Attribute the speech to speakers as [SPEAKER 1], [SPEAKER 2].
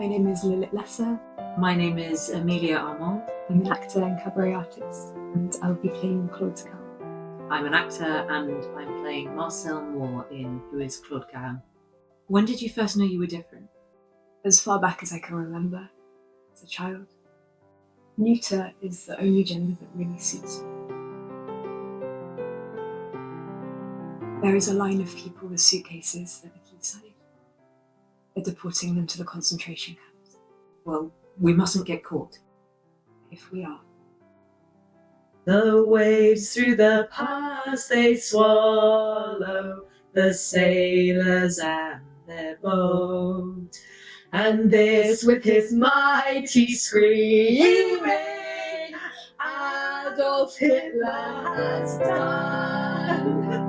[SPEAKER 1] My name is Lilith Lesser.
[SPEAKER 2] My name is Amelia Armand.
[SPEAKER 1] I'm an actor and cabaret artist, and I'll be playing Claude Cahun.
[SPEAKER 2] I'm an actor and I'm playing Marcel Moore in Who is Claude Cahun. When did you first know you were different?
[SPEAKER 1] As far back as I can remember, as a child. Neuter is the only gender that really suits me. There is a line of people with suitcases at the quayside. They're deporting them to the concentration camps.
[SPEAKER 2] Well, we mustn't get caught.
[SPEAKER 1] If we are.
[SPEAKER 3] The waves through the pass they swallow the sailors and their boat, and this with his mighty screaming Adolf Hitler has done.